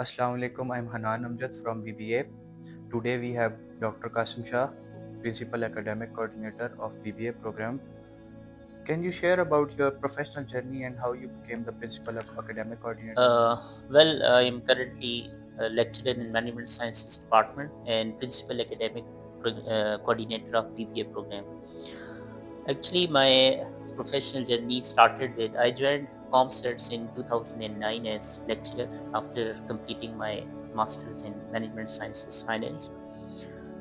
Assalamu alaikum. I'm Hanan Amjad from BBA. Today we have Dr. Qasim Shah, Principal Academic Coordinator of BBA program. Can you share about your professional journey and how you became the Principal Academic Coordinator? I am currently a lecturer in Management Sciences Department and Principal Academic Coordinator of BBA program. Actually, my professional journey started with I joined ComCerts in 2009 as lecturer after completing my Masters in Management Sciences Finance.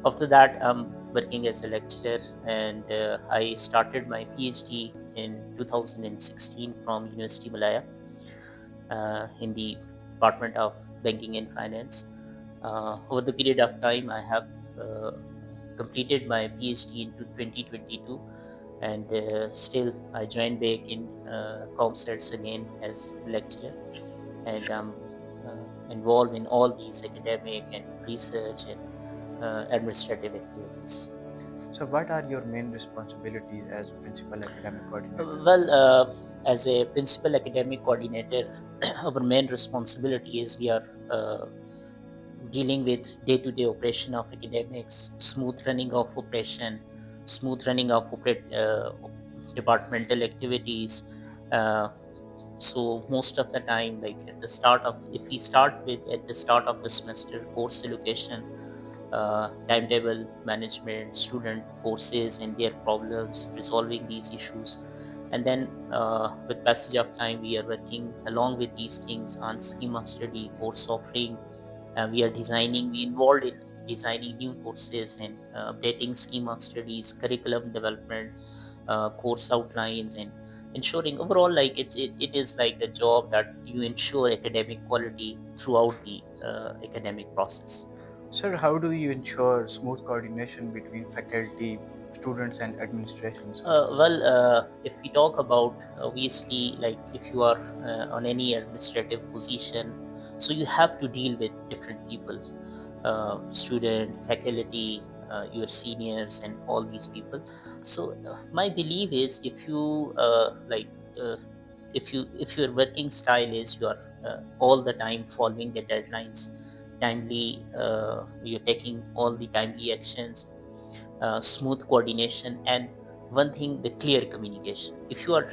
After that, I'm working as a lecturer, and I started my PhD in 2016 from University Malaya in the Department of Banking and Finance. Over the period of time, I have uh, completed my PhD in 2022, and still I joined back in ComCerts again as lecturer, and I'm involved in all these academic and research and administrative activities. So, what are your main responsibilities as Principal Academic Coordinator? As a principal academic coordinator, our main responsibility is we are dealing with day-to-day operation of academics, smooth running of departmental activities. Uh, so most of the time, like at the start of, if we start with at the start of the semester, course allocation, timetable management, student courses and their problems, resolving these issues. And then with passage of time, we are working along with these things on scheme of study, course offering. We involved in designing new courses and updating scheme of studies, curriculum development, course outlines, and ensuring overall like it is like a job that you ensure academic quality throughout the academic process. Sir, how do you ensure smooth coordination between faculty, students, and administrations? If we talk about obviously, like if you are on any administrative position, so you have to deal with different people, student, faculty, your seniors, and all these people. So my belief is uh, if your working style is you are all the time following the deadlines, timely, you're taking all the timely actions, smooth coordination, and one thing, the clear communication. If you are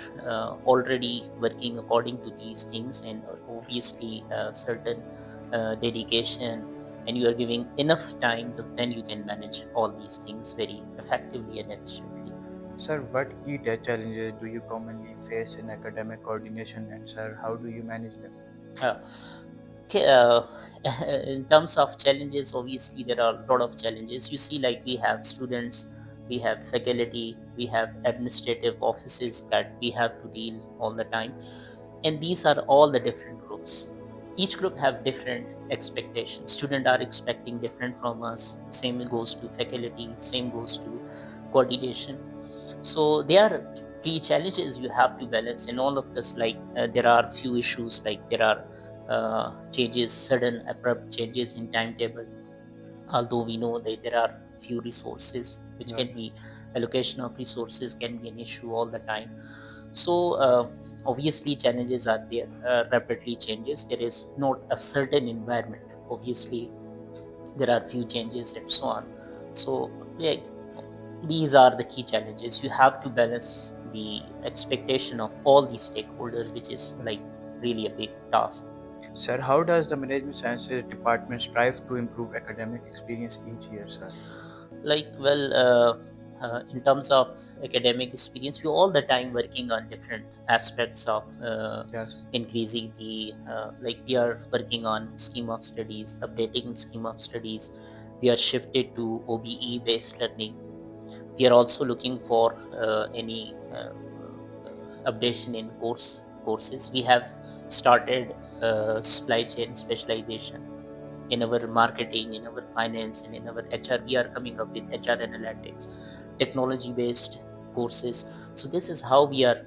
already working according to these things, and obviously certain dedication, and you are giving enough time, then you can manage all these things very effectively and efficiently. Sir, what key challenges do you commonly face in academic coordination, and sir, how do you manage them? uh, okay, in terms of challenges, obviously there are a lot of challenges. You see, like we have students, we have faculty, we have administrative offices that we have to deal all the time, and these are all the different groups. Each group have different expectations. Students are expecting different from us, same goes to faculty, same goes to coordination. So there are key challenges you have to balance in all of this. Like there are few issues, like there are changes, sudden abrupt changes in timetable. Although we know that there are few resources which Yeah. can be, allocation of resources can be an issue all the time. So obviously challenges are there, rapidly changes, there is not a certain environment. Obviously there are few changes and so on. So like these are the key challenges. You have to balance the expectation of all these stakeholders, which is like really a big task. Sir, how does the Management Sciences Department strive to improve academic experience each year, sir? like well in terms of academic experience, we all the time working on different aspects of Yes. increasing the like we are working on scheme of studies, updating scheme of studies. We are shifted to OBE based learning. We are also looking for any updation in courses. We have started supply chain specialization in our marketing, in our finance, and in our HR. We are coming up with HR analytics, technology based courses. So this is how we are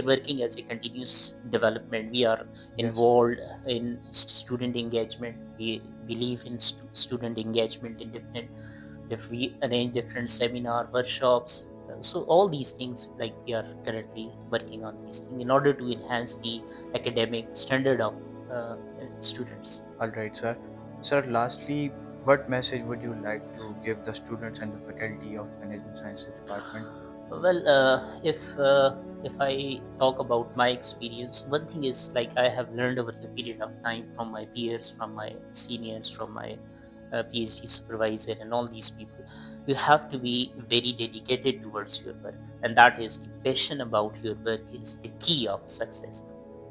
working as a continuous development. We are Yes. involved in student engagement. We believe in student engagement in different, if we arrange different seminar workshops. So all these things, like we are currently working on these things in order to enhance the academic standard of students. All right, sir. Sir, lastly, what message would you like to give the students and the faculty of Management Sciences Department? Well, if I talk about my experience, one thing is like I have learned over the period of time from my peers, from my seniors, from my PhD supervisor, and all these people. You have to be very dedicated towards your work, and that is the passion about your work is the key of success.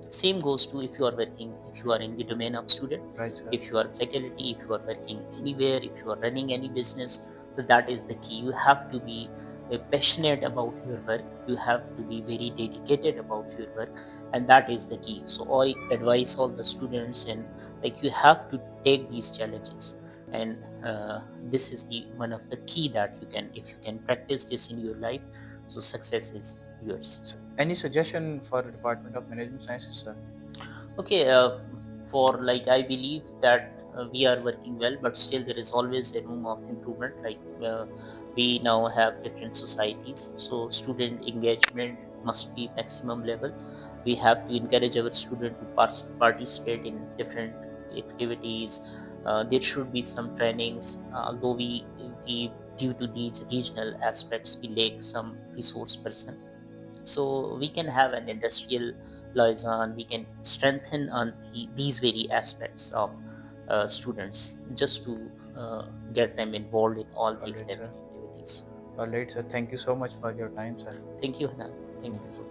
Same goes to if you are working, if you are in the domain of student, Right, sir. if you are faculty, if you are working anywhere, if you are running any business. So that is the key. You have to be passionate about your work. You have to be very dedicated about your work, and that is the key. So I advise all the students, and like you have to take these challenges, and this is the one of the key that you can, if you can practice this in your life, so success is yours. So, any suggestion for the Department of Management Sciences, sir? Okay, for like I believe that we are working well, but still there is always a room of improvement. Like we now have different societies, so student engagement must be maximum level. We have to encourage our student to participate in different activities. There should be some trainings, although we due to these regional aspects we lack some resource person, so we can have an industrial liaison. We can strengthen on these very aspects of students, just to get them involved in all the All right, academic sir. activities. All right, sir. Thank you so much for your time, sir. Thank you, Hanan. Thank you.